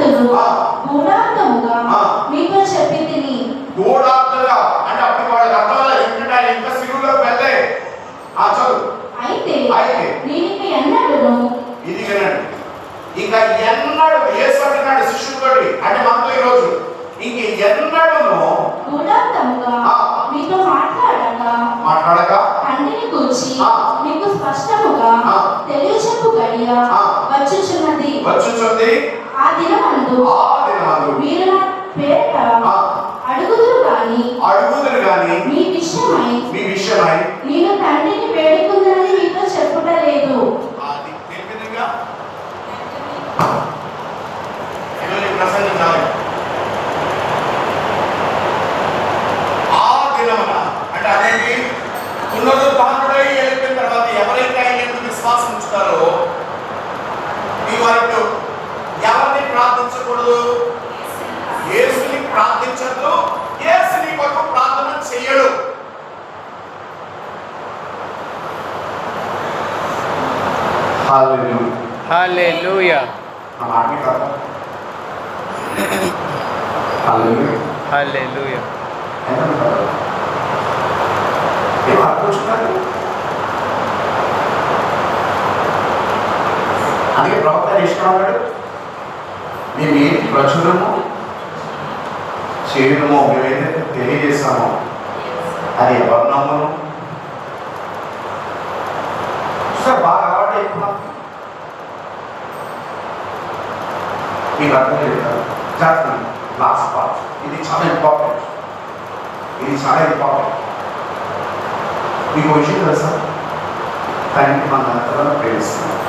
సంగతులు గూఢార్థముగా మీతో చెప్పి తిని. గూఢార్థంగా అంటే అప్పుడు వాళ్ళకి అర్థం లేదు, ఎందుకంటే ఆయన ఇంకా సిలువలోకి వెళ్ళే. చదువు. అయితే నేను ఇక ఎన్నడూను, ఇది వినండి, ఇంకా ఎన్నడూ యేసు అంటున్నాడు శిష్యులతోటి, అంటే మనతో ఈ రోజు ఇంక ఎన్నడూను గూఢార్థముగా మీతో మాట్లాడక తండ్రిని గూర్చి మీకు స్పష్టముగా తెలియచెప్పు గడియ వచ్చుచున్నది. ఆ దినమందు మీరు నా పేరిట అడుగుదురు గాని మీ విషయమై నేను తండ్రిని వేడుకుందని మీతో చెప్పుట లేదు. అంటే అదేంటి, పునరుద్ధానుడై వెళ్ళిపోయిన తర్వాత ఎవరైతే ఆయన విశ్వాసం ఉంచుతారో ఈ వారికి ఎవరిని ప్రార్థించకూడదు, యేసుని ప్రార్థించద్దు, యేసుని కొరకు ప్రార్థన చెయ్యడు. హల్లెలూయా. హల్లెలూయా. అందుకే ప్రవక్త ఇష్టపడ్డాడు, మేము ఏంటి ప్రచురము చేయడమో మేమేదైతే తెలియజేస్తామో అది ఎవరు నమ్మను. సార్ బాగా అలవాటు అయిపోతున్నాం, మీకు అర్థం లేదు చేస్తున్నాను. లాస్ట్ పార్ట్ ఇది చాలా ఇంపార్టెంట్, మీకు విషయం తెలుసా, తండ్రి మన అంతలో ప్రేమిస్తున్నాం.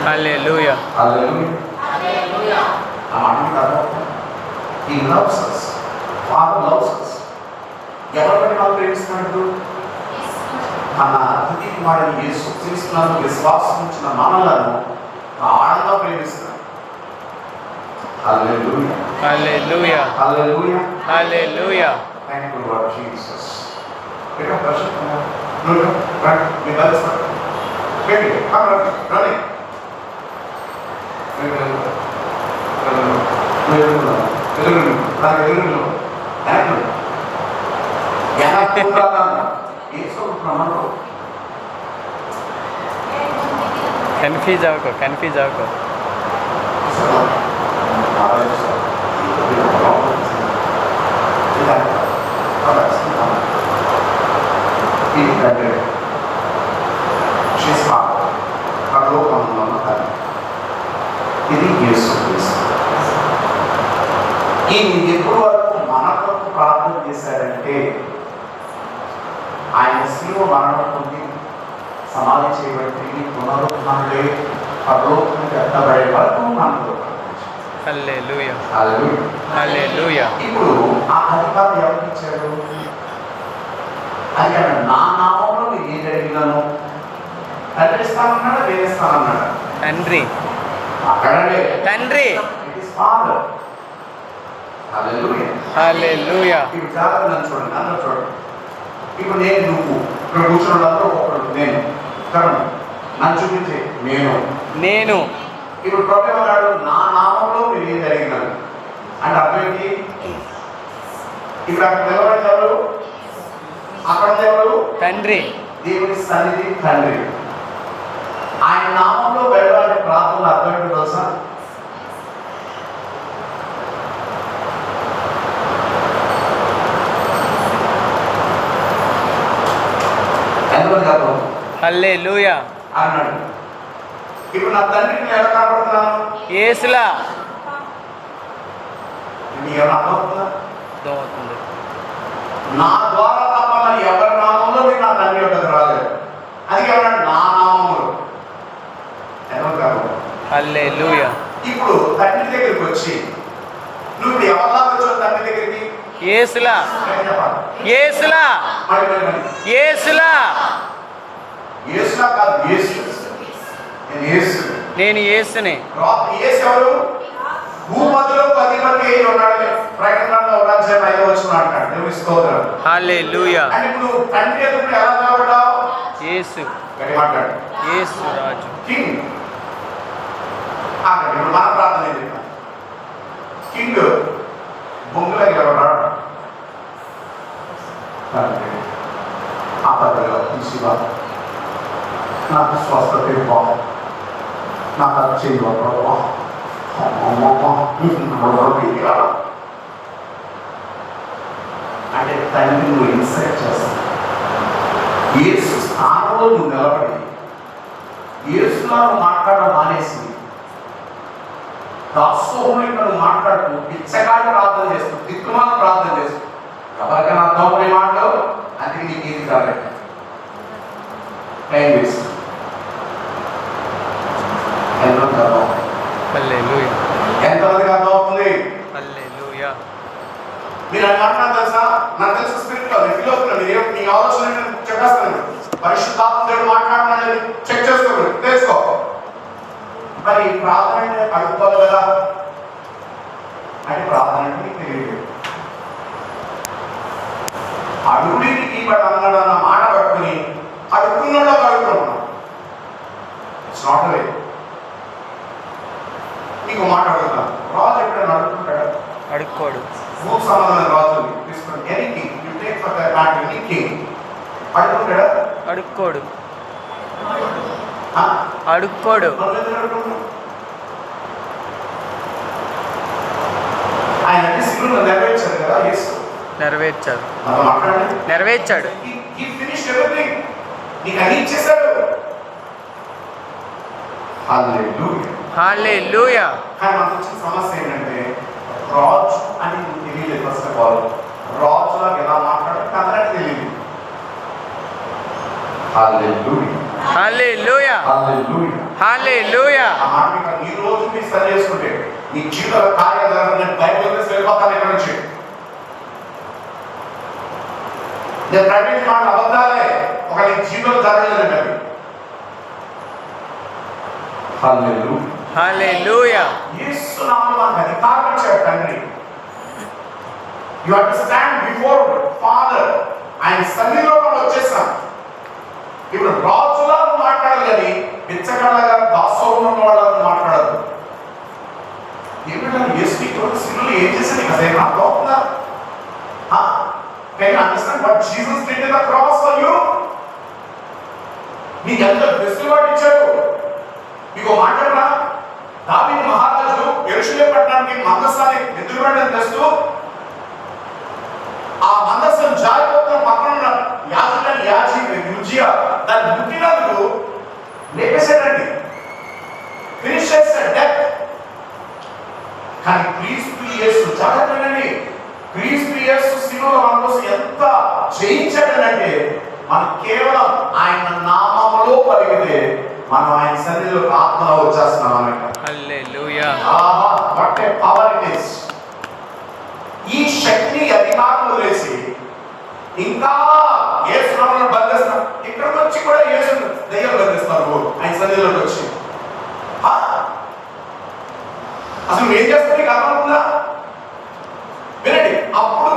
హల్లెలూయా. హల్లెలూయా. ఆ మాట కాదు, He loves us. Father loves us. ఎవరిని మనం ప్రేమిస్తున్నాడు? మన అతిథి కుమారుడు యేసు క్రీస్తునందు విశ్వాసం ఉంచిన మనలను ఆనందంగా ప్రేమిస్తున్నాడు. హల్లెలూయా. Hallelujah. Hallelujah. Hallelujah. Thank you Lord Jesus. Beta pressure no right me balance baby come running confuse అవ్వకు. ఇది యేసు క్రీస్తు. ఈయన ఎప్పుడు వరకు మన కొరకు ప్రార్థన చేశారంటే ఆయన శిలువ మరణం పొంది సమాధి చేయబడి పునరుత్థానుడై పరలోకానికి ఎత్తబడే వరకు మనతో. హల్లెలూయా. హల్లెలూయా. ఇప్పుడు ఆ అధికారం ఎవరికి ఇచ్చాడు? అది నా నామంలో మీరు ఏది అడిగినాను తండ్రి ఇస్తానన్నాడా, వేరే ఇస్తానన్నాడా? తండ్రి. అక్కడే తండ్రి. It is father. Hallelujah. Hallelujah. ఇప్పుడు జాగ్రత్త నన్ను చూడండి, అందరూ చూడండి. ఇప్పుడు నేను, నువ్వు ఇక్కడ కూర్చున్న అందరూ ఒకడు నేను కరణం నన్ను చూపించే నేను. ఇప్పుడు ప్రభు అన్నాడు నా నామంలో మీరు ఏది అడిగినారు అంటే అర్థం ఏంటి? ఇప్పుడు అక్కడ నిలబడి ఎవరు? అక్కడ ఎవరు? తండ్రి. దేవుని సన్నిధి తండ్రి. ఆయన నామంలో వెళ్ళాలని ప్రార్థనలు అర్థం ఏంటో తెలుసా? ఎంతమంది కాదు హల్లెలూయా అన్నాడు. ఇప్పుడు నా తండ్రికి ఎలా కనపడుతున్నాను? యేసులా. నీకేమన్నా అర్థమవుతుందా? అర్థమవుతుంది. నా ద్వారా తప్ప మరి ఎవరి నామంలో మీరు నా తండ్రి యొక్కకు రాలేదు. అది ఎవరన్నా నా నామములు ఎవరు కాదు. హల్లెలూయా. ఇప్పుడు తండ్రి దగ్గరికి వచ్చి నువ్వు ఎవరిలా వచ్చావు తండ్రి దగ్గరికి? యేసులా. యేసులా. యేసులా. యేసులా కాదు, యేసు. నేను యేసుని. యేసు ఎవరు? భూపతిలో 10 మంది ఉన్నాడు. ప్రకటనలో 1:5 అంటాడు. దేవుని స్తోత్రం. హల్లెలూయా. అంటే ఇప్పుడు తండ్రి ఎదుట ఎలా నిలబడ్డావు? యేసు. గట్టి మాట్లాడు. యేసు రాజు. కింగ్. ఆగండి, ఇప్పుడు మన ప్రార్థన ఏం చెప్తాం? కింగ్ బొంగులకి ఎవరాడు ఆపదలో తీసివా, నాకు స్వస్థత ఇవ్వ, నాకు అది చేయవా ప్రభా, అంటే తండ్రి నువ్వు ఇన్సైట్ చేస్తావు. యేసు స్థానంలో నువ్వు నిలబడి యేసులాగా మాట్లాడడం మానేసి దాసోహుడిగా నువ్వు మాట్లాడుతూ పిచ్చగాళ్ళు ప్రార్థన చేస్తూ దిక్కుమాల ప్రార్థన చేస్తూ ఎవరికైనా అర్థమవునే మాటలు అది నీకు ఇది కాబట్టి టైం వేస్ట్. ఎంతమందికి అర్థమవుతుంది? హల్లెలూయా. ఎంతమందికి అర్థమవుతుంది? హల్లెలూయా. మీరు అని మాట్లాడారు తెలుసా? నాకు తెలుసు స్పిరిట్ లో ఫీల్ అవుతున్నా. మీరు మీ ఆలోచన చెప్పేస్తాను. పరిశుద్ధాత్మ దేవుడు మాట్లాడుతున్నాడని చెక్ చేసుకోండి, తెలుసుకో. మరి ప్రార్థన అంటే అడుగుకోవాలి కదా, అంటే ప్రార్థన అంటే నీకు తెలియదు. అడుగుడికి బట్ అన్నాడు అన్న మాట పట్టుకుని అడుగుతున్నాడో అడుగుతున్నాడు. ఇట్స్ నాట్ వే. నీకు మాట అడుగుతాను, రాజు ఎప్పుడైనా అడుగుతుంటాడు? అడుక్కోడు. భూమి సంబంధమైన రాజుని తీసుకుని any king you take for that matter any king అడుగుతుంటాడా? అడుక్కోడు. అడుక్కోడు. ఆయన అన్ని సిలువలో నెరవేర్చారు కదా యేసు. నెరవేర్చాడు. మనం మాట్లాడండి. నెరవేర్చాడు. He finished everything. నీకు అన్ని ఇచ్చేసాడు. హల్లెలూయా. హల్లెలూయా. కానీ మనకు వచ్చిన సమస్య ఏంటంటే రాజు అని తెలియలేదు. ఫస్ట్ ఆఫ్ ఆల్ రాజులాగా ఎలా మాట్లాడాలి కథలకు తెలియదు. హల్లెలూయా. హల్లెలూయా. హల్లెలూయా. హల్లెలూయా. ఆ మాట మీకు ఈ రోజు మీరు సరి చేసుకుంటే మీ జీవిత కార్యాలను బైబిల్ నుంచి వెళ్ళిపోతాను ఇక్కడ నుంచి. నేను ప్రకటించిన మాట అబద్ధాలే, ఒక నీ జీవితంలో జరగలేదండి అది. హల్లెలూయా. హల్లెలూయా. యేసు నామములో మనకు అధికారం ఇచ్చాడు తండ్రి. You have to stand before father. ఆయన సన్నిధిలో మనం వచ్చేసాం. ఇప్పుడు రాజులా మాట్లాడాలి కానీ బిచ్చగాళ్ళగా దాసోహంలో ఉన్న వాళ్ళని మాట్లాడదు. ఏమిటంటే యేసు ఇటువంటి సిలువలో ఏం చేశాడు నీకు అసలు అర్థం అవుతుందా? Can you understand what Jesus did in the cross for you? నీకు ఎంత వెసులుబాటు ఇచ్చాడు. మీకు మాట్లాడరా, దావీదు మహారాజు యెరూషలేము పట్టణానికి మందసాన్ని ఎదురుబడిని తెస్తూ ఆ మందసం జారిపోతున్న పక్కన ఉన్న యూజియా దాన్ని ముట్టినందుకు లేపేశాడండి, ఫినిష్ చేశాడు డెత్. కానీ క్రీస్తు యేసు జాగ్రత్తనండి, క్రీస్తు యేసు శిలువలో మన కోసం ఎంత చేయించాడనంటే మనం కేవలం ఆయన నామములో పలికితే మనం ఆయన సన్నిధిలో ఆత్మలో వచ్చేస్తున్నాం అన్నమాట. హల్లెలూయా. ఆహా, what a power it is. ఈ శక్తిని అధికారం వదిలేసి ఇంకా యేసు నామములో బంధిస్తాం. ఇక్కడికి వచ్చి కూడా యేసు దయ్యాలు బంధిస్తారు ఆయన సన్నిధిలోకి వచ్చి. అసలు ఏం చేస్తుంది నీకు అర్థమవుతుందా? వినండి, అప్పుడు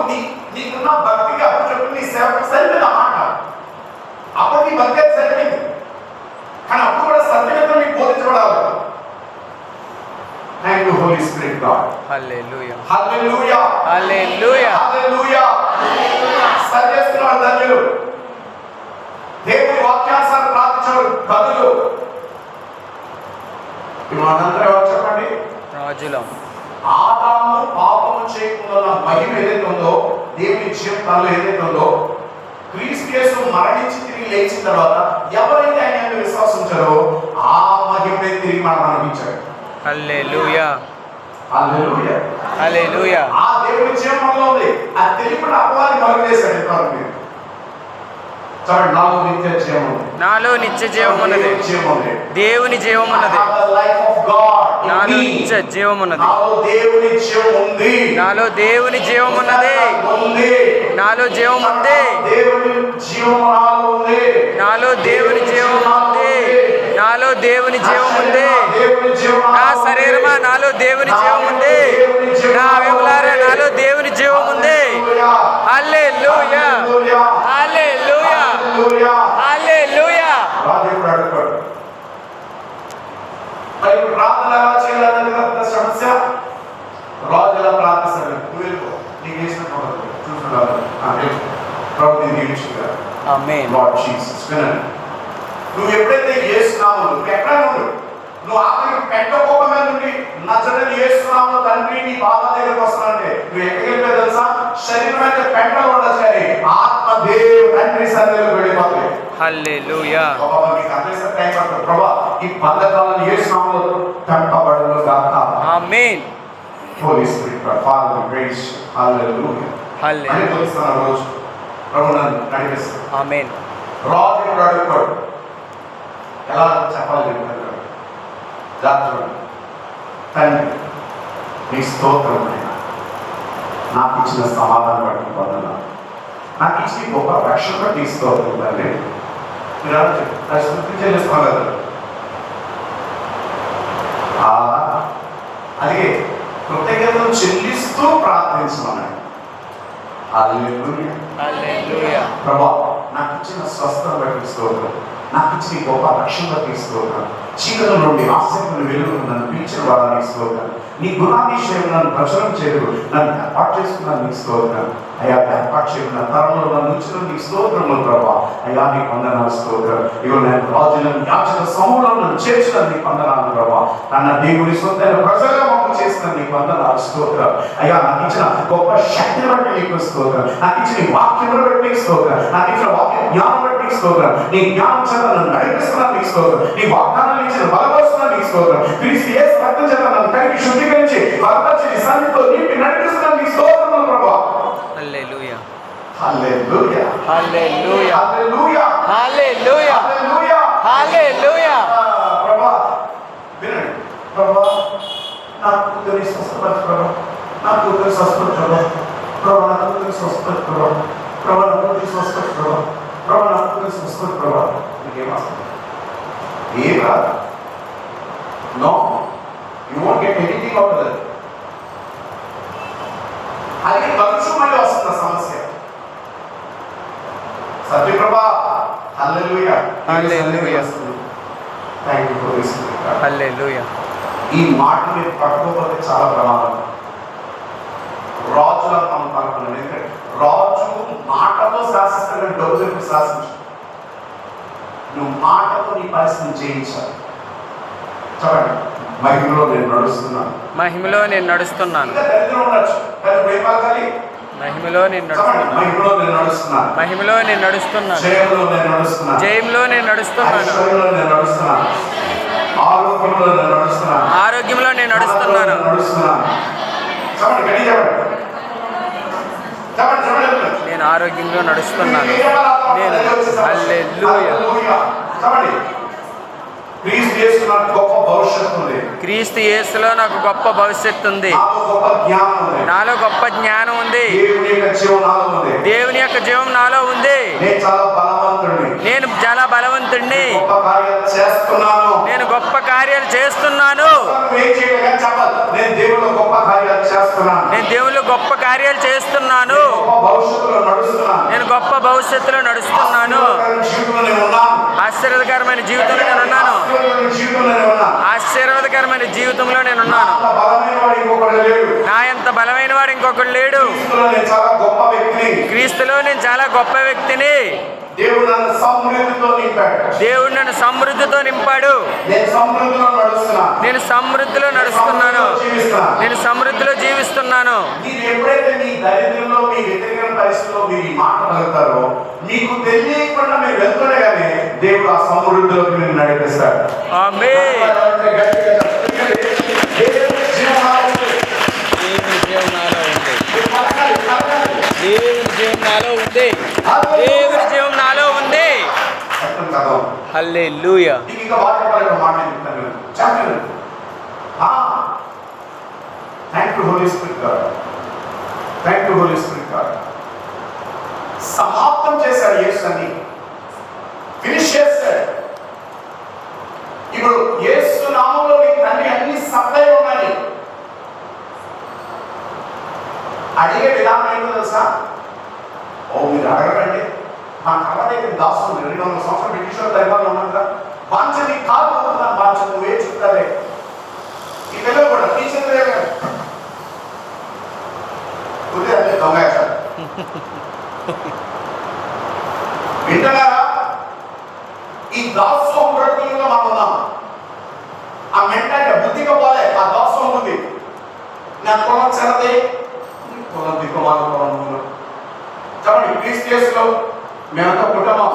నీకున్న భక్తికి అప్పుడు చెప్పి నీ సేవకు సరిపోయింది అన్నమాట. అప్పుడు నీ భక్తి అది సరిపోయింది. కానీ అప్పుడు కూడా సత్యత మీకు బోధించబడాలి. Thank you holy spirit God. Hallelujah. Hallelujah. Hallelujah. Hallelujah. సర్వేస్తున్నారు ధన్యులు. దేవుని వాక్యానుసారం ప్రార్థించరు ధన్యులు. మనందరూ చెప్పండి, రాజులం. ఆదాము పాపము చేయకుండా మహిమ ఏదైతే ఉందో, దేవుని జీవితంలో ఏదైతే ఉందో, క్రీస్తు యేసు మరణించి తిరిగి లేచిన తర్వాత ఎవరైతే ఆయన విశ్వాసం ఉంచారో ఆ మహిమనే తిరిగి మనం అనిపించాడు. హల్లెలూయా. హల్లెలూయా. హల్లెలూయా. ఆ దేవుని జీవంలో ఉంది. అది తెలియకుండా అపవాది మరుగు చేశాడు. ఇంతవరకు చూడండి, నాలో నిత్య జీవం ఉంది. నాలో నిత్య జీవం ఉన్నది. దేవుని జీవం ఉన్నది. నాలో నిత్య జీవం ఉన్నది. నాలో దేవుని జీవం ఉంది. నాలో దేవుని జీవం ఉన్నది. నాలో జీవం ఉంది. దేవుని జీవం నాలో ఉంది. నాలో దేవుని జీవం ఉంది. నాలో దేవుని జీవం ఉంది. నా శరీరమా నాలో దేవుని జీవం ఉంది. నా అవయవాలారా నాలో దేవుని జీవం ఉంది. హల్లెలూయా. హల్లెలూయా. హల్లెలూయా. దేవుడు అడుగుతాడు. మరి ఇప్పుడు ప్రార్థన ఎలా చేయాలన్నది కదా సమస్య. రాజు ఎలా ప్రార్థిస్తాడు? నువ్వు వెళ్ళిపో, నీకు వేసినట్టు చూస్తున్నాడు. ప్రభు నేను దీవించుగా. ఆమేన్. లార్డ్ జీసస్ వినండి, నువ్వు ఎప్పుడైతే యేసునామములో నువ్వు ఎక్కడ ఉండు, నువ్వు ఆఖరికి పెద్ద కోప మీద నుండి నజరేయుడైన యేసునామములో తండ్రి నీ పాద దగ్గరికి వస్తానంటే నువ్వు ఎక్కడికి వెళ్ళిపోయి తెలుసా? శరీరం అయితే పెంటలో ఉండొచ్చు కానీ ఆత్మ దేవుడు తండ్రి సన్నిధిలోకి వెళ్ళిపోతుంది. హల్లెలూయా. బాబా నీకు అర్థమైతే టైం పడుతుంది. ప్రభా ఈ బంధకాలను యేసునామములో తెంపబడును గాక. ఆమేన్. హోలీ స్పిరిట్ ఫాదర్ గ్రేస్ హల్లెలూయా. హల్లెలూయా. హల్లెలూయా. రోజు ప్రభు నన్ను నడిపిస్తాడు. ఆమేన్. రాజు ఇప్పుడు అడుగుతాడు, ఎలా చెప్పాలి చెప్తాడు. జాగ్రత్త, తండ్రి నీ స్తోత్రం అయినా నాకు ఇచ్చిన సమాధానం బట్టి పొందనాలు, నాకు ఇచ్చిన గొప్ప రక్షణ బట్టి స్తోత్రం తండ్రి. మీరు శృతి చెల్లిస్తాం కదా. అదే కృతజ్ఞతలు చెల్లిస్తూ ప్రార్థించమన్నాడు. హల్లెలూయా. హల్లెలూయా. ప్రభా నాకు ఇచ్చిన స్వస్థత బట్టి స్తోత్రం, నాకు ఇచ్చిన గొప్ప రక్షణ బట్టి స్తోత్రం, చీకటి నుండి ఆసక్తిని వెలుగు నన్ను పిలిచిన వారానికి స్తోత్రం, నీ గుణాతిశయం నన్ను ప్రచురం చేయడు, నన్ను ఏర్పాటు చేసుకున్నాను నీకు స్తోత్రం అయ్యా. ఏర్పాటు చేయకున్న తరంలో నన్ను ఉంచిన నీకు స్తోత్రములు ప్రభా. అయ్యా నీకు వందనాలు స్తోత్రం. ఇగో నేను రాజులను యాచక సమూహంలో నన్ను చేర్చిన నీకు వందనాలు ప్రభా. నన్న దేవుని సొంతైన ప్రజలుగా మాకు చేసిన నీకు వందనాలు స్తోత్రం అయ్యా. నాకు ఇచ్చిన గొప్ప శక్తిని బట్టి నీకు స్తోత్రం, నాకు ఇచ్చిన నీ వాక్యమును బట్టి నీకు స్తోత్రం, నాకు ఇచ్చిన వాక్య జ్ఞానం బట్టి నీకు స్తోత్రం, నీ జ్ఞానం చేత నన్ను నడిపిస్తున్నా నీకు స్తోత్రం, నీ వాగ్దానాలు ఇచ్చిన బలపరుస్తున్నా నీకు స్తోత్రం, క్రీస్తు యేసు రక్తం చేత నన్ను కడిగి శుద్ధీకరించి బలపరిచి నీ సన్నిధితో నింపి నడిపిస్తున్నా నీకు స్తోత్రములు ప్రభా. హల్లెలూయా. Hallelujah. Hallelujah. Hallelujah. Hallelujah. Hallelujah. హల్లెలూయా. ప్రభా వినండి, ప్రభా నా కూతురి స్వస్థపరచు ప్రభా, నా కూతురి స్వస్థపరచు ప్రభా, ప్రభా నా కూతురి స్వస్థపరచు ప్రభా, ప్రభా నా కూతురి స్వస్థపరచు ప్రభా, ప్రభా నా కూతురి స్వస్థపరచు ప్రభా. నీకేం అవసరం? ఏం రాదు. No, you won't get anything out of that. అది తరచు మళ్ళీ వస్తుంది సమస్య. సత్యప్రభా hallelujah. Hallelujah. Thank you for this. Hallelujah. ఈ మాట మీరు పట్టుకోకపోతే చాలా ప్రమాదం. రాజులా మనం పలుకున్నాం. ఎందుకంటే రాజు మాటతో శాసిస్తాడు, డబ్బు చెప్పి శాసించు. నువ్వు మాటతో నీ పరిస్థితిని జయించాలి. చెప్పండి, మహిమలో నేను నడుస్తున్నాను. మహిమలో నేను నడుస్తున్నాను. ఇంకా దరిద్రం ఉండొచ్చు కానీ నువ్వు ఏం పలకాలి? మహిమలో నేను చెప్పండి, నడుస్తున్నాను. మహిమలో నేను నడుస్తున్నాను. మహిమలో నేను నడుస్తున్నాను. జయంలో నేను నడుస్తున్నాను. జయంలో నేను నడుస్తున్నాను. ఐశ్వర్యంలో నేను నడుస్తున్నాను. ఆరోగ్యంలో నేను నడుస్తున్నాను. ఆరోగ్యంలో నేను నడుస్తున్నాను. నడుస్తున్నాను. చెప్పండి, గట్టి చెప్పండి. చెప్పండి, చెప్పండి. నేను ఆరోగ్యంలో నడుస్తున్నాను. నేను హల్లెలూయా. చెప్పండి, క్రీస్తు యేసులో నాకు గొప్ప భవిష్యత్తు ఉంది. క్రీస్తు యేసులో నాకు గొప్ప భవిష్యత్తు ఉంది. నాలో గొప్ప జ్ఞానం ఉంది. నాలో గొప్ప జ్ఞానం ఉంది. దేవుని యొక్క జీవం నాలో ఉంది. దేవుని యొక్క జీవం నాలో ఉంది. నేను చాలా బలవంతుడిని. నేను చాలా బలవంతుడిని. గొప్ప కార్యాలు చేస్తున్నాను. నేను గొప్ప కార్యాలు చేస్తున్నాను. ఏం చేయాలి కానీ చెప్పాలి. నేను దేవునిలో గొప్ప కార్యాలు చేస్తున్నాను. నేను దేవునిలో గొప్ప కార్యాలు చేస్తున్నాను. గొప్ప భవిష్యత్తులో నడుస్తున్నాను. నేను గొప్ప భవిష్యత్తులో నడుస్తున్నాను. జీవితంలో నేను ఉన్నాను. ఆశీర్వాదకరమైన జీవితంలో నేను ఉన్నాను. జీవితంలో నేను ఉన్నాను. ఆశీర్వాదకరమైన జీవితంలో నేను ఉన్నాను. అంత బలమైన వాడు ఇంకొకడు లేడు. నా ఎంత బలమైన వాడు ఇంకొకడు లేడు. క్రీస్తులో నేను చాలా గొప్ప వ్యక్తిని. క్రీస్తులో నేను చాలా గొప్ప వ్యక్తిని. దేవుడు నన్ను సమృద్ధితో నింపాడు. దేవుడు నన్ను సమృద్ధితో నింపాడు. నేను సమృద్ధిలో నడుస్తున్నాను. నేను సమృద్ధిలో నడుస్తున్నాను. నేను సమృద్ధిలో జీవిస్తున్నాను. మీరు ఎప్పుడైతే మీ దరిద్రంలో మీ వ్యతిరేక పరిస్థితుల్లో మీరు ఈ మాట పలుకుతారో మీకు తెలియకుండా మీరు వెళ్తూనే కానీ దేవుడు ఆ సమృద్ధిలోకి మీరు నడిపిస్తాడు. ఆమేన్. దేవుని జీవం నాలో ఉంది. దేవుని జీవం నాలో ఉంది. దేవుని జీవం నాలో ఉంది. హల్లెలూయా. ఇంకా వాక్యపరంగా మాట చెప్తాను. చెప్పండి. Thank you holy spirit God. Thank you holy spirit God. సమాప్తం చేశాడు యేసు అని. ఫినిష్ చేశాడు. ఇప్పుడు యేసు నామంలో నీ తండ్రి అన్ని సప్లై ఉన్నాయి. అడిగే విధానం ఏంటో తెలుసా? మీరు అడగకండి. మా కళ్ళదైతే దాస్తుంది 200 సంవత్సరాలు బ్రిటిష్ పరిపాలన ఉన్నాక బాంచని కాదు, బాంచ నువ్వే చెప్తారే. మెంటాలిటీ బుద్ధిగా పోలే, ఆ దోషం ఉంది. నా కులం చెల్లది, కులం దిక్కుమాల కులం. చెప్పండి, క్రీస్తు యేసులో మేమంతా కుటుంబం.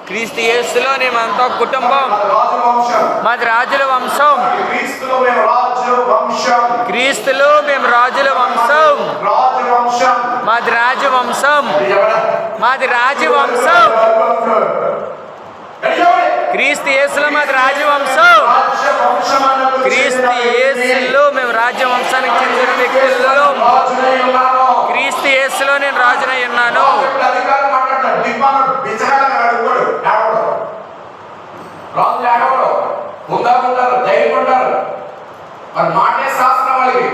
క్రీస్తు యేసులో మేమంతా కుటుంబం. రాజవంశం. మాది రాజుల వంశం. క్రీస్తులో మేము రాజవంశం. క్రీస్తులో మేము రాజుల వంశం. రాజవంశం. మాది రాజవంశం. మాది రాజవంశం. క్రీస్తు యేసులో మాది రాజవంశం. క్రీస్తు యేసులో మేము రాజ్యవంశానికి చెందిన వ్యక్తులలో క్రీస్తు యేసులో నేను రాజునై ఉన్నాను. రాజులు ఆడవరు, ఉంటారు, ధైర్యం ఉంటారు. మరి మాటే శాస్త్రం వాళ్ళకి.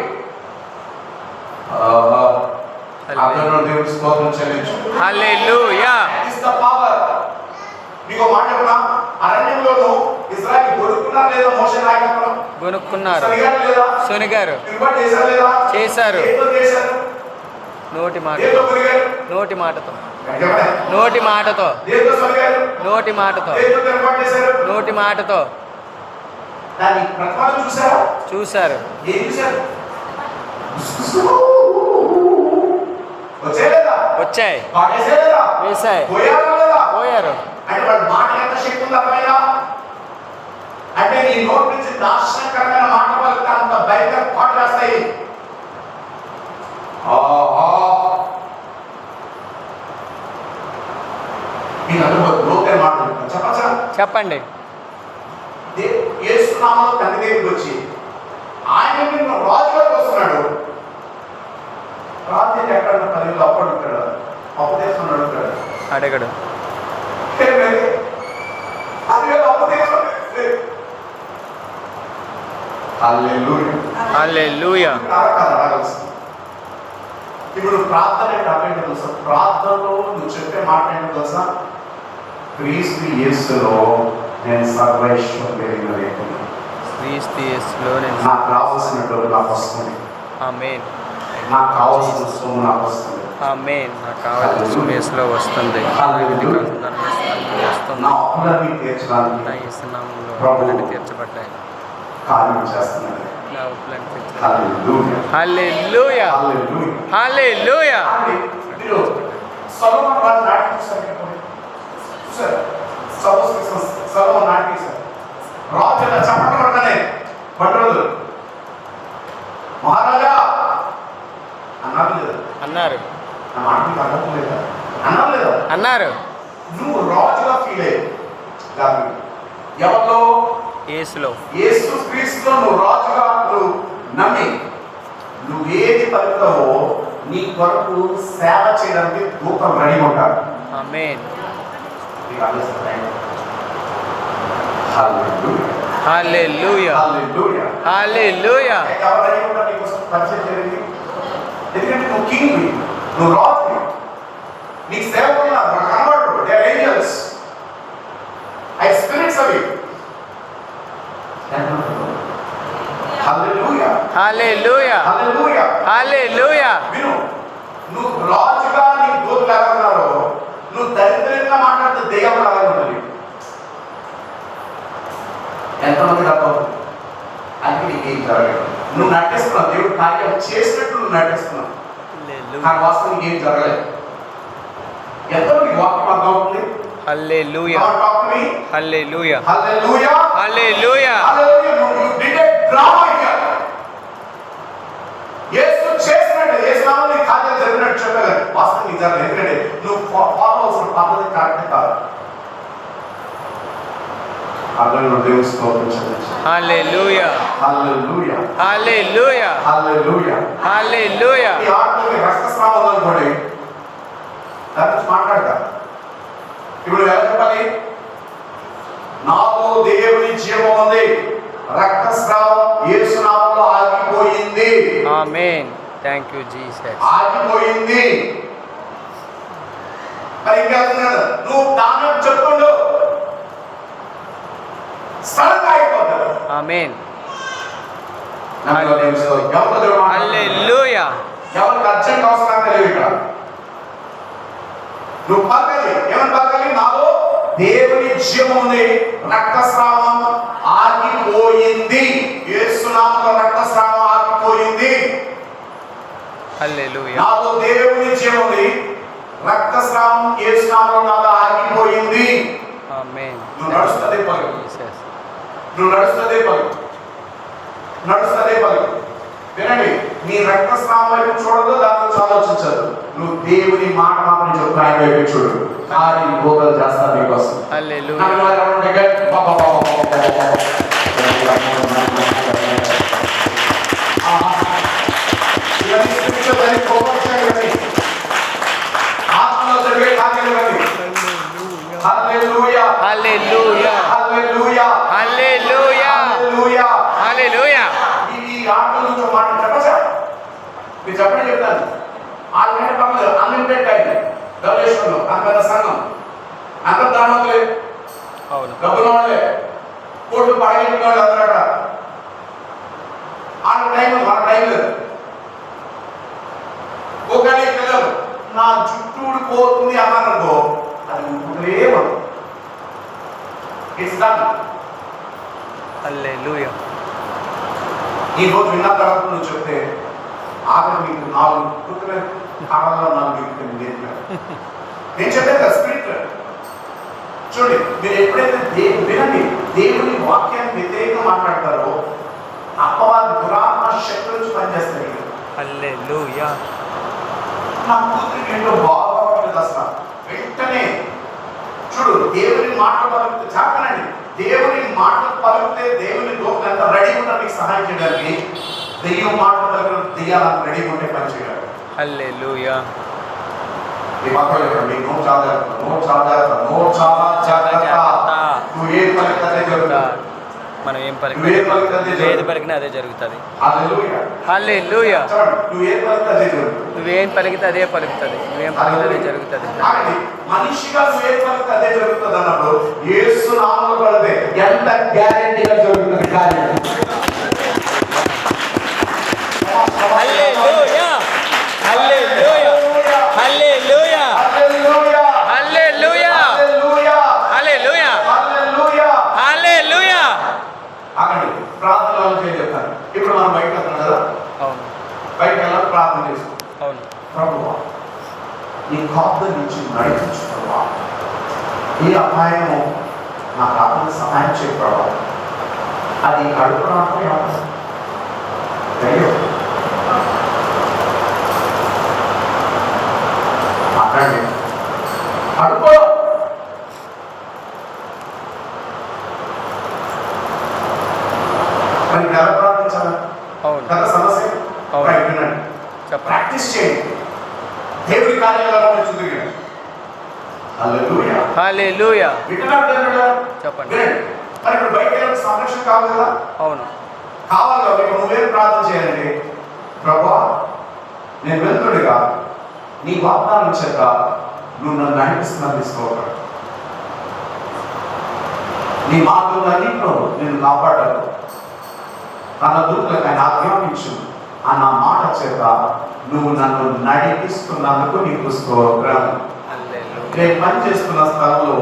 దేవుడి స్తోత్రం చెల్లించు. హల్లెలూయా. మీకు మాట చెప్పనా, అరణ్యంలోనూ ఇశ్రాయేలు గొనుక్కున్నారు లేదా మోషే నాయకత్వం? గొనుక్కున్నారు. శనిగారు చేశారు. నోటి మాట, నోటి మాటతో, నోటి మాటతో, నోటి మాటతో, నోటి మాటతో దాని ప్రతిఫలం చూసారా? చూశారు. ఏం చూసారు? వచ్చేలేదా? వచ్చాయి. పాటేసేలేదా? వేశాయి. పోయారా లేదా? పోయారు. అంటే వాడి మాట ఎంత శక్తి ఉంది అర్థమైనా? అంటే నీ నోటి నుంచి నాశనకరమైన మాట పలికితే అంత భయంకర పాటలు వస్తాయి. మీకు అందులో లోతైన మాటలు చెప్పచ్చా? చెప్పండి. యేసు నామములో తండ్రి దగ్గరికి వచ్చి ఆయన నిన్ను రాజుగా వస్తున్నాడు. రాజు ఎక్కడ పదివేలు అప్పు అడుగుతాడు, అప్పు తీసుకుని అడుగుతాడు. అడగడు. 10,000 అప్పు తీసుకుని. హల్లెలూయా. ఇప్పుడు ప్రార్థన ఏంటో తెలుసా? ప్రార్థనలో నువ్వు చెప్పే మాట ఏంటో తెలుసా? క్రీస్తు యేసులో నేను సర్వైశ్వర్యం లేకుండా క్రీస్తు యేసులో నేను నాకు రావాల్సిన డబ్బు నాకు వస్తుంది. ఆమేన్. నాకు కావాల్సిన సొమ్ము నాకు వస్తుంది. ఆమేన్. నాకు కావాల్సిన యేసులో వస్తుంది. నా అప్పులన్నీ తీర్చడానికి నా యేసు నామములో అప్పులన్నీ తీర్చబడ్డాయి. కార్యం చేస్తున్నాడు. నా అప్పులన్నీ తీర్చబడ్డాయి. హల్లెలూయా. హల్లెలూయా. హల్లెలూయా. మీరు సొలొమోను రాజు నాటి చూసారు. సొలొమోను నాటి చూసారు. రాజు ఇలా చప్పట్లు పడతానే పట్టలేదు. మహారాజా అన్నారు లేదా? అన్నారు. నా మాట మీకు అర్థం లేదా? అన్నారు లేదా? అన్నారు. నువ్వు రాజుగా ఫీల్ అయ్యావు. ఎవరిలో? యేసులో. యేసు క్రీస్తులో నువ్వు రాజుగా నువ్వు నమ్మి నువ్వేది పలుకుతావో నీ కొరకు సేవ చేయడానికి దూతం రెడీ ఉంటారు. ఆమేన్. హల్లెలూయా. హల్లెలూయా. హల్లెలూయా. ఎవరు రెడీ ఉంటారు నీకోసం పరిచయం చేయండి. ఎందుకంటే నువ్వు కింగ్, నువ్వు రాజు, నీకు సేవకులు ఉన్నారు, కనబడరు. They are angels. I spirits అవి. హల్లెలూయా. హల్లెలూయా. హల్లెలూయా. హల్లెలూయా. విను, నువ్వు రాజుగా నీ దూతలు ఎలా ఉన్నారో నువ్వు దరిద్రంగా మాట్లాడితే దెయ్యం అలాగే ఉండాలి. ఎంతమందికి అర్థం? అంటే నీకు ఏం జరగదు. నువ్వు నటిస్తున్నావు, దేవుడు కార్యం చేసినట్టు నువ్వు నటిస్తున్నావు, కానీ వాస్తవం ఏం జరగలేదు. ఎంతమందికి వాక్యం అర్థం అవుతుంది? హల్లెలూయా. Hallelujah. Hallelujah. Hallelujah. You did a drama here. యేసు చేసినట్టు యేసు నామములో ఈ కార్యం జరిగినట్టు చెప్పాలి. వాస్తవం ఇది జరగలేదు. ఎందుకంటే నువ్వు ఫాలో అవసరం పద్ధతి కరెక్ట్ కాదు. అర్థంలో దేవుని స్తోత్రం చెల్లించు. హల్లెలూయా. హల్లెలూయా. హల్లెలూయా. హల్లెలూయా. హల్లెలూయా. ఈ ఆత్మకి రక్తస్రావం ఉందనుకోండి, దాని గురించి మాట్లాడతా. ఇప్పుడు ఎలా చెప్పాలి? నాలో దేవుని జీవం ఉంది, రక్తస్రావం యేసు నామములో ఆగిపోయింది. ఆమేన్. Thank you Jesus. ఆగిపోయింది. మరి ఇంకా నువ్వు దాని చెప్తుండు సడన్గా అయిపోతాడు. ఆమేన్. హల్లెలూయా. హల్లెలూయా. ఎవరికి అర్జెంట్ అవసరం తెలియదు. ఇక్కడ నువ్వు పలకాలి. ఏమని పలకాలి? నాలో దేవుని జీవం ఉంది, రక్తస్రావం ఆగిపోయింది. యేసు నామములో రక్తస్రావం ఆగిపోయింది. హల్లెలూయా. నాలో దేవుని జీవం ఉంది, రక్తస్రావం యేసు నామములో నాలో ఆగిపోయింది. ఆమేన్. నువ్వు నడుస్తదే పలుకు, జీసస్. నువ్వు నడుస్తదే పలుకు, నడుస్తదే పలుకు. వినండి, నీ రక్తస్రావం వైపు చూడదు, దాని గురించి ఆలోచించదు. నువ్వు దేవుని మాట మాత్రం చెప్పు, ఆయన వైపు చూడు. కార్యం గోగలు చేస్తారు నీకోసం. హల్లెలూయా. ఆత్మలో జరిగే కార్యాలు కానీ. హల్లెలూయా, హల్లెలూయా. Hallelujah, hallelujah. హల్లెలూయా. హల్లెలూయా. ఈ ఆటల నుంచి మాట చెప్పచ్చా? మీరు చెప్పండి, చెప్తాను. 6 గంటల పనులు అన్లిమిటెడ్ టైం ధవళేశ్వరంలో అంత సంఘం, అంత దానవులే, అవును. డబ్బుల వాళ్ళే, కోట్లు పడగెట్టిన వాళ్ళు అందరూ. వాళ్ళ టైం మన టైం లేదు. ఒకనే పిల్లలు నా చుట్టూ పోతుంది అన్నారనుకో, అది లేవు. It's done. హల్లెలూయా. ఈ రోజు విన్న తర్వాత నువ్వు చెప్తే ఆఖరి మీకు 4 పుట్టుకలు కావాలో 4 నేను చెప్పాను కదా, స్పిరిట్. చూడండి, మీరు ఎప్పుడైతే వినండి, దేవుని వాక్యాన్ని వ్యతిరేకంగా మాట్లాడతారో అపవాది దురాత్మ శక్తుల నుంచి పనిచేస్తాయి. హల్లెలూయా. నా కూతురికి ఏంటో బాగోట్లేదు అసలు, వెంటనే చూడు, దేవుని మాటలు పలికితే చెప్పనండి, దేవుని మాటలు పలికితే దేవుని దూతలు ఎంత రెడీగా ఉంటారు మీకు సహాయం చేయడానికి. దెయ్యం మాటలు పలికిన దెయ్యాలను రెడీగా ఉంటే పని చేయాలి. హల్లెలూయా. ఈ మాటలు చెప్పండి, నోరు చాలా జాగ్రత్త, నోరు చాలా జాగ్రత్త, నోరు చాలా జాగ్రత్త. నువ్వు ఏది పలికితే అదే జరుగుతుంది. మనం ఏం నువ్వు ఏది పలికితే అదే ఏది జరుగుతుంది. పలికినా అదే జరుగుతుంది. హల్లెలూయా. హల్లెలూయా. చూడండి, నువ్వు ఏది పలికితే అదే జరుగుతుంది. నువ్వేం పలికితే అదే పలుకుతుంది. నువ్వేం పలికితే అదే జరుగుతుంది. కానీ మనిషిగా నువ్వు ఏది పలికితే అదే జరుగుతుంది అన్నప్పుడు యేసు నామములో పలికితే ఎంత గ్యారెంటీగా జరుగుతుంది కార్యం. హల్లెలూయా. Hallelujah. Hallelujah. Hallelujah. Hallelujah. Hallelujah. Hallelujah. Hallelujah. హల్లెలూయా. ఆగండి, ప్రార్థనలు చేయ చెప్తాను. ఇప్పుడు మనం బయటకు వెళ్తున్నాం కదా, అవును. బయటకు వెళ్ళాలి, ప్రార్థన చేసుకో. అవును. ప్రభువా, నీ కాపుదల నుంచి నడిపించు ప్రభువా. ఈ అపాయము నా ప్రార్థన సహాయం చేయ ప్రభువా. అది అడుగుతున్నాను మాట్లాడండి, అడుకో. మరి ఎలా ప్రార్థించాలి? అవును. కదా సమస్య. అవును. రైట్, వినండి, చెప్పండి. ప్రాక్టీస్ చేయండి. దేవుడి కార్యాలలో చూద్దాం. హల్లెలూయా. హల్లెలూయా. వింటున్నారు దేవుడా? చెప్పండి. వినండి. మరి ఇప్పుడు బయట సంరక్షణ కావాలి కదా, అవును. కావాలి కదా. ఇప్పుడు నువ్వేం ప్రార్థన చేయాలండి? ప్రభువా, నేను వెళ్తుండగా నీ వాగ్దానం చేత నువ్వు నన్ను నడిపిస్తున్నది తీసుకోవాలి. నీ మార్గంలో నేను కాపాడాను. తన దూతలకు ఆయన ఆజ్ఞాపించు అన్న మాట చేత నువ్వు నన్ను నడిపిస్తున్నందుకు నీకు స్తోత్రం. నేను పనిచేస్తున్న స్థలంలో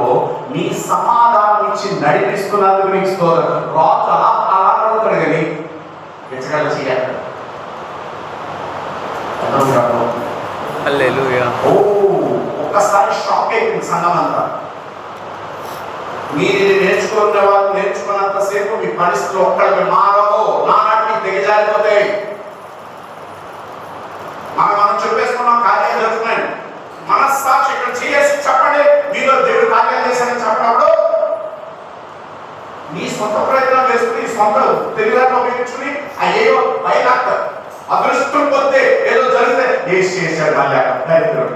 నీ సమాధానం ఇచ్చి నడిపిస్తున్నందుకు నీకు స్తోత్రం. రాజు అలా అడుగుతాడు కానీ ఎచ్చగల చేయాలి. హల్లెలూయా. ఒక్కసారి షాక్ అయిపోయింది సంఘం అంతా. మీరు ఇది నేర్చుకున్న వాళ్ళు నేర్చుకున్నంతసేపు మీ పరిస్థితులు ఒక్కడికి మారవు, నానాటి మీకు దిగజారిపోతాయి. మనం చెప్పేసుకున్నాం, కార్యాలు జరుగుతున్నాయి. మనస్సాక్షి ఇక్కడ చేసి చెప్పండి, మీలో దేవుడు కార్యాలు చేశారని చెప్పినప్పుడు నీ సొంత ప్రయత్నం వేసుకుని సొంత తెలివిగా ఉపయోగించుకుని అయ్యో బయలాక్త అదృష్టం పొందే ఏదో జరిగితే ఏసి చేశాడు మళ్ళీ దరిద్రుడు.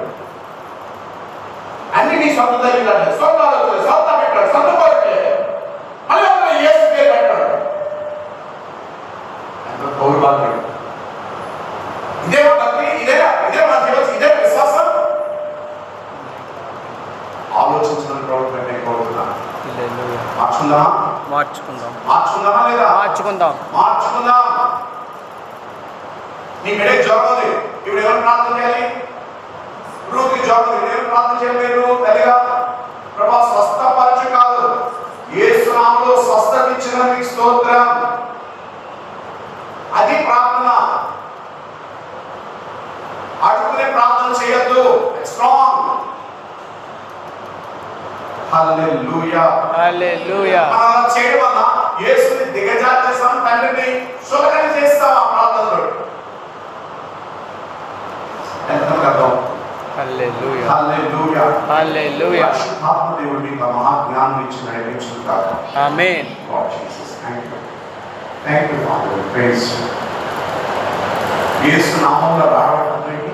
అన్ని నీ సొంత తెలివిగా, సొంత ఆలోచన, సొంత పెట్టాడు, సొంత కోరికే మళ్ళీ ఏసు పేరు పెట్టాడు. ఎంత దౌర్భాగ్యం. ఇదే భక్తి, ఇదే మన జీవితం, ఇదే విశ్వాసం. ఆలోచించిన ప్రవర్తన కోరుతున్నాను. మార్చుకుందామా? మార్చుకుందామా లేదా? మార్చుకుందాం. నీ బిడ్డకి జ్వరం ఉంది, ఇప్పుడు ఎవరు ప్రార్థన చేయాలి? రూకి జ్వరం ఉంది, ఎవరు ప్రార్థన చేయాలి? మీరు తల్లిగా ప్రభా స్వస్థపరచ అది ప్రార్థన. అడుగునే ప్రార్థన చేయొద్దు. స్ట్రాంగ్. హల్లెలూయా. హల్లెలూయా. మనం అలా చేయడం వల్ల యేసుని దిగజార్చేస్తాం, తండ్రిని సులకన చేస్తాం ఆ ప్రార్థనలో. ఎంతమంది అర్థం? హల్లెలూయా. హల్లెలూయా. హల్లెలూయా. పరిశుద్ధాత్మ దేవుడు మీకు మహా జ్ఞానం ఇచ్చి నడిపించుగాక. ఆమేన్. Lord Jesus, thank you. Thank you, Father. We praise you. యేసు నామములో రావడం ఏంటి?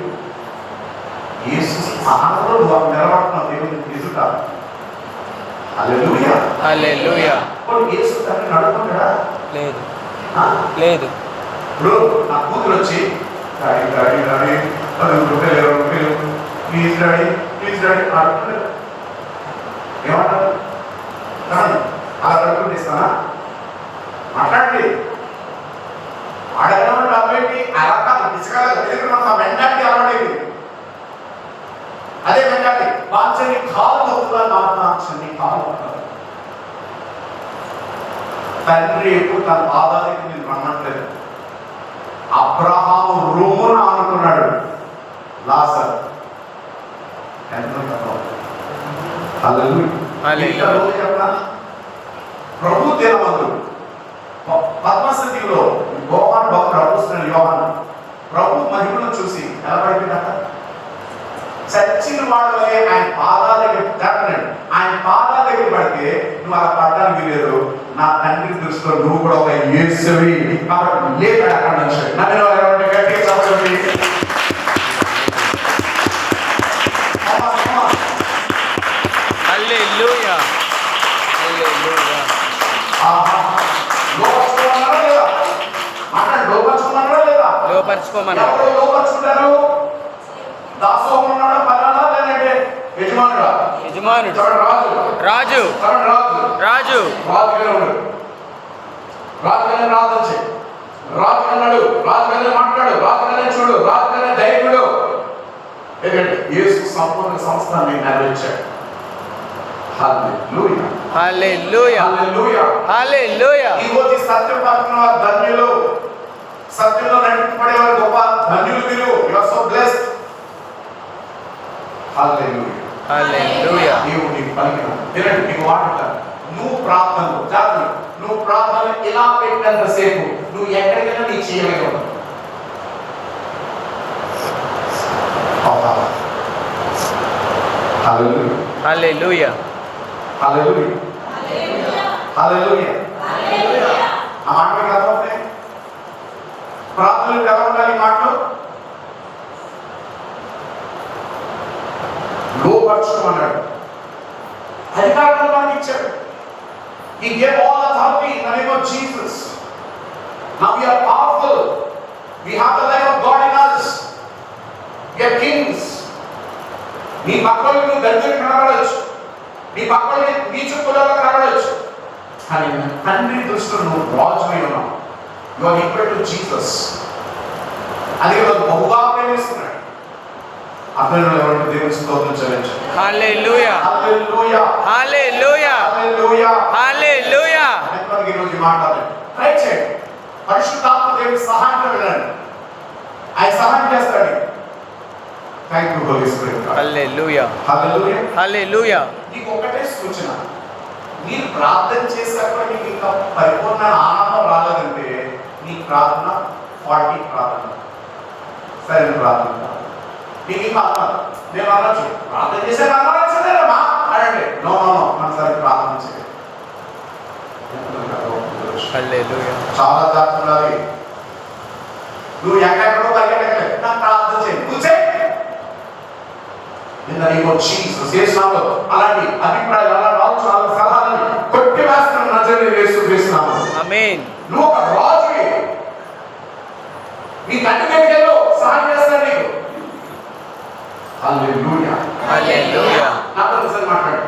యేసు స్థానంలో నువ్వు నిలబడుతున్న దేవుని ఎదుట. హల్లెలూయా. హల్లెలూయా. ఇప్పుడు యేసు తండ్రి నడుపుకుంటాడా? లేదు. ఆ? లేదు. ఇప్పుడు నా కూతురు వచ్చి daddy daddy daddy ₹10 please daddy please daddy అడుగుతుంది. ఏమంటారు? కానీ అలా అడుగుతుంటే ఇస్తానా? మాట్లాడండి. అడగడం డబ్బేంటి? అలా కాదు, తీసుకెళ్ళాలి. మెంటాలిటీ అలవాడేది. అదే మెంటాలిటీ. వాంచని కాలు అవుతుందా? నాంచని కాలు అవుతుంది. తండ్రి ఎప్పుడు తన పాదాలకి నేను రమ్మట్లేదు. అబ్రహాము రూమును ఆనుకున్నాడు లాజరు. ప్రభు దినమందు పద్మస్థితిలో యోహాను భక్తుడు అపోస్తలుడైన యోహాను ప్రభు మహిమను చూసి ఎలా పడిపోయినాక చచ్చిన వాళ్ళే ఆయన పాదాల దగ్గర తట్టనండి. ఆయన పాదాల దగ్గర పడితే నువ్వు అలా పడడానికి లేదు. నా తండ్రి దృష్టిలో నువ్వు కూడా ఒక యేసువి కాబట్టి లేక అక్కడ నుంచి నన్ను గట్టిగా చెప్పండి. హల్లెలూయా. హల్లెలూయా. లోపరుచుకున్నారా లేదా? మాట్లాడి లోపరుచుకున్నారా లేదా? లోపరుచుకోమన్నా. ఎవరు లోపరుచుకుంటారు? దాసోహం ఉన్నాడా? పలానా లేదంటే యజమానుడా? యజమానుడు. రాజు. రాజు. రాజు. రాజుగానే ఉన్నాడు. రాజుగానే ప్రార్థించే. రాజుగానే రాజుగానే మాట్లాడు. రాజుగానే చూడు. రాజుగానే ధైర్యుడు. ఎందుకంటే యేసు సంపూర్ణ సంస్థాన్ని నెరవేర్చాడు. హల్లెలూయా. హల్లెలూయా. హల్లెలూయా. హల్లెలూయా. ఈ రోజు సత్యం పలుకుతున్న వారు ధన్యులు. సత్యంలో నడిపించబడే వారు గొప్ప ధన్యులు మీరు. You are so blessed. Hallelujah. Hallelujah. దేవుడు నీకు పలికిన వినండి, నీకు వాడుతాను. నువ్వు ప్రార్థనలు జాగ్రత్త. నువ్వు ప్రార్థన ఇలా పెట్టినంతసేపు నువ్వు ఎక్కడికైనా నీ చేయగలిగి ఉన్నావు. హల్లెలూయా. హల్లెలూయా. హల్లెలూయా. హల్లెలూయా. ఆ మాట మీకు అర్థమవుతాయి? ప్రార్థనలు ఎలా ఉండాలి? మాటలు లోపరచుకోమన్నాడు. అధికారం మనకి ఇచ్చాడు. He gave all authority in the name of Jesus. Now we are powerful. We have the life of God in us. We are kings. నీ పక్కన నువ్వు దరిద్రులు కనబడవచ్చు. నీ పక్కన నీచ కులాలు కనబడవచ్చు. కానీ తండ్రి దృష్టిలో నువ్వు రాజువై ఉన్నావు. You are equal to Jesus. అది బహుగా ప్రేమిస్తున్నాడు. అతను ఎవరు దేవుని స్తోత్రం చెల్లించు. హల్లెలూయా. హల్లెలూయా. హల్లెలూయా. హల్లెలూయా. హల్లెలూయా. ఎంతమంది ఈ రోజు మాట్లాడాలి? ట్రై చేయండి. పరిశుద్ధాత్మ దేవుని సహాయంతో వెళ్ళండి. ఆయన సహాయం చేస్తాడు. Thank you holy spirit. Hallelujah. Hallelujah. Hallelujah. నీకు ఒకటే సూచన. మీరు ప్రార్థన చేశాక నీకు ఇంకా పరిపూర్ణ ఆనందం రాలేదంటే నీ ప్రార్థన 40 ప్రార్థన సరైన ప్రార్థన. నీకు ఇంకా నేను అనొచ్చు ప్రార్థన చేశాను అనొచ్చుదేమా అనండి. నో నో నో మనసారి ప్రార్థన చేయాలి. హల్లెలూయా. చాలా జాగ్రత్తగా నువ్వు ఎక్కడెక్కడో పరిగెట్టలేదు. నా ప్రార్థన చేయి. నువ్వు చేయి. In the name of Jesus. యేసునామములో అలాంటి అభిప్రాయాలు అలాంటి ఆలోచనలు సలహాలను కొట్టివేస్తున్న నజరేయుడైన యేసుక్రీస్తు నామములో. ఆమేన్. నువ్వు ఒక రాజువి. నీ తండ్రి దగ్గరికి వెళ్ళు, సహాయం చేస్తాడు నీకు. హల్లెలూయా. హల్లెలూయా. నాతో ఒకసారి మాట్లాడు.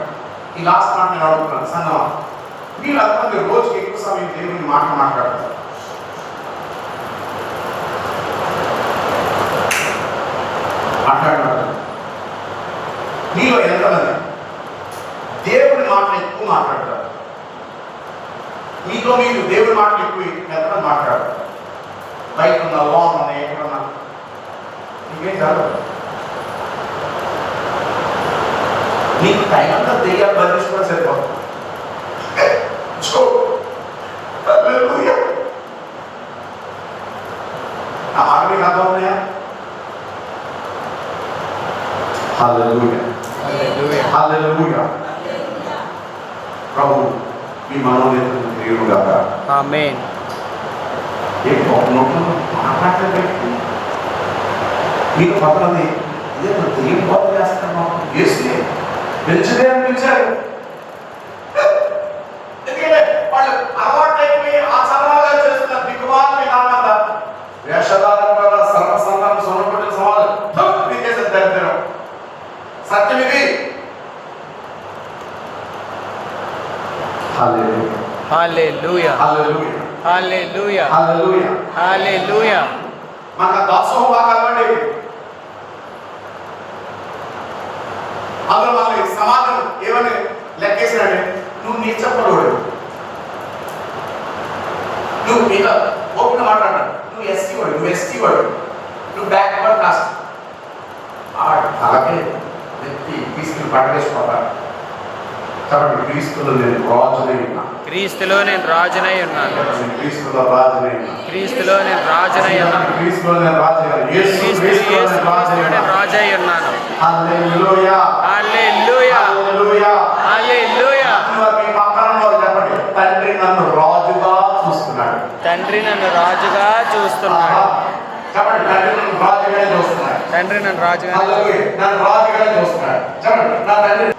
ఈ లాస్ట్ మాట నేను అడుగుతున్నాను సంగమా. మీరు అందరూ రోజుకి ఎక్కువ సమయం దేవుని మాట మాట్లాడతారు. మాట్లాడతారు. నీలో ఎంతమంది దేవుడి మాటలు ఎక్కువ మాట్లాడతారు? మీలో మీరు దేవుడి మాటలు ఎక్కువ ఎంతమంది మాట్లాడతారు? కాదు. నీకు తగినంత దెయ్యాలు బంధించుకొని సరిపోతుంది. ఆ మాట మీకు అర్థం ఉన్నాయా? హల్లెలూయా, హల్లెలూయా. ప్రభు మీ మనోనేతను దేవుడు గాక. ఆమేన్. ఏ నోట్లో మాట్లాడలేదు. మీకు కొంతమంది ఇదే దెయ్యం బాధ చేస్తాను వేస్తే పెంచుదే అనిపించారు. ఎందుకంటే వాళ్ళు అలవాటైపోయి ఆ చదవాగా చేస్తున్నారు. దిగుమాల విధానంగా వేషధారణ వల్ల సర్వసంగం సొనపట్టిన సమాజం చేసే దరిద్రం. సత్యం ఇది. హల్లెలూయా, హల్లెలూయా, హల్లెలూయా, హల్లెలూయా, హల్లెలూయా, హల్లెలూయా. మనకు దాసోహం బాగా అలవాటు. అందులో మన సమాజం ఏమని లెక్కేసినాడే, నువ్వు నీ చెప్పలోడు, నువ్వు మీద ఓపెన్ మాట్లాడాడు, నువ్వు ఎస్టీ వాడు, నువ్వు ఎస్టీ వాడు, నువ్వు బ్యాక్వర్డ్ కాస్ట్. అలాగే వ్యక్తి తీసుకుని పడవేసుకోవాలి. కాబట్టి క్రీస్తులో నేను రాజునై ఉన్నాను. క్రీస్తులో నేను రాజునై ఉన్నాను. క్రీస్తులో రాజునై ఉన్నాను. క్రీస్తులో నేను రాజునై ఉన్నాను. క్రీస్తులో నేను రాజునై నేను రాజై ఉన్నాను. హల్లెలూయా, హల్లెలూయా, హల్లెలూయా, హల్లెలూయా. మీ పక్కన వాళ్ళు చెప్పండి, తండ్రి నన్ను రాజుగా చూస్తున్నాడు. తండ్రి నన్ను రాజుగా చూస్తున్నాడు. చెప్పండి, తండ్రి నన్ను రాజుగా చూస్తున్నాడు. తండ్రి నన్ను రాజుగా హల్లెలూయా, నన్ను రాజుగా చూస్తున్నాడు. చెప్పండి, నా తండ్రి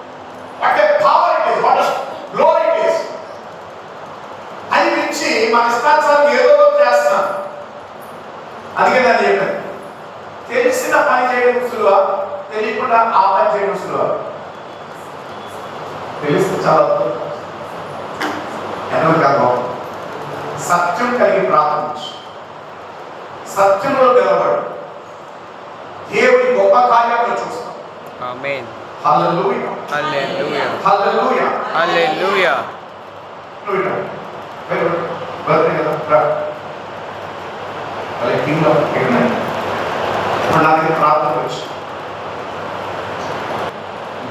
అంటే power it is, what glory it is. అది మించి మన ఇష్టానుసారం ఏదో చేస్తున్నాం. అందుకే నేను చెప్పాను, తెలిసిన పని చేయడం సులువా, తెలియకుండా ఆ పని చేయడం సులువా? తెలిస్తే చాలా ఎవరు కాదు. సత్యం కలిగి ప్రార్థించు, సత్యంలో నిలబడు, దేవుడి గొప్ప కార్యాలను చూస్తాం. ఆమేన్. హల్లెలూయా, హల్లెలూయా, హల్లెలూయా, హల్లెలూయా. ప్రార్థన వచ్చి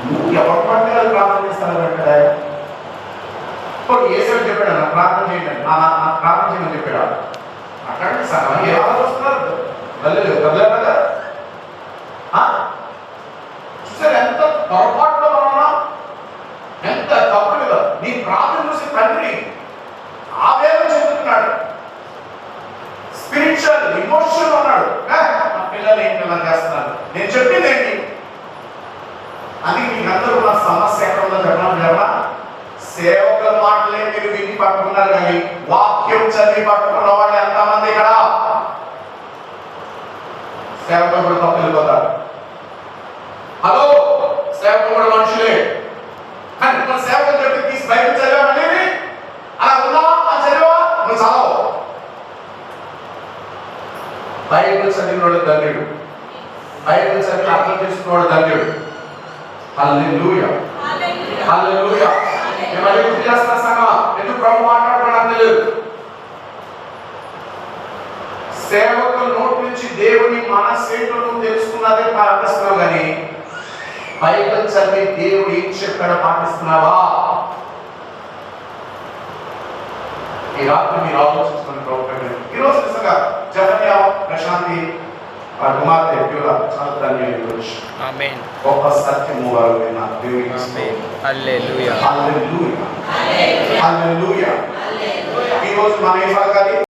నువ్వు ఎవరు పడితే అది ప్రార్థన చేస్తానంటే ఏసీ చెప్పాడు, నాకు ప్రార్థన చేయండి, నాకు ప్రార్థన చేయమని చెప్పాడు. అక్కడ సగం ఏ ఆలోచిస్తున్నారు కదా. చూసారు ఎంత పొరపాటులో ఉన్నా, ఎంత తప్పు కదా. నీ ప్రార్థన చూసి తండ్రి ఆవేదన చెందుతున్నాడు, స్పిరిచువల్ ఇమోషనల్ ఉన్నాడు. నా పిల్లలు ఏంటి ఇలా చేస్తున్నారు, నేను చెప్పింది ఏంటి? అందుకే మీకు అందరూ నా సమస్య ఎక్కడ ఉందో చెప్పడం. సేవకుల మాటలే మీరు విని పట్టుకున్నారు, కానీ వాక్యం చదివి పట్టుకున్న వాళ్ళు ఎంతమంది ఇక్కడ? సేవకులు కూడా తప్పు వెళ్ళిపోతారు. హలో, సేవకులు కూడా మనుషులే. కానీ మన సేవకులు చెప్పి తీసి బైబిల్ చదివామనేది అలా ఉన్నా అని చదివా నువ్వు చదవవు. బైబిల్ చదివినోడు ధన్యుడు, బైబిల్ చదివి అర్థం చేసుకున్నవాడు ధన్యుడు. హల్లెలూయా, హల్లెలూయా. మేము అది గుర్తు చేస్తున్న సంగమా, ఎందుకు ప్రభు మాట్లాడుకోవడం తెలియదు. సేవకుల నోటి నుంచి దేవుని మనస్సేంటో నువ్వు తెలుసుకున్నదే పాటిస్తున్నావు, కానీ బైబిల్ చదివి దేవుడు ఏం చెప్పాడో పాటిస్తున్నావా? ఈ రాత్రి మీరు ఆలోచించుకుని ప్రభుత్వం ఈరోజు నిజంగా జఫన్యా ప్రశాంతి కుమార్తె చాలా ధన్యవాదాలు. ఆమేన్. గొప్ప సత్యము వారు విన్నారు. దేవునికి ఆమేన్. హల్లెలూయా, హల్లెలూయా, హల్లెలూయా. ఈ రోజు మన ఏం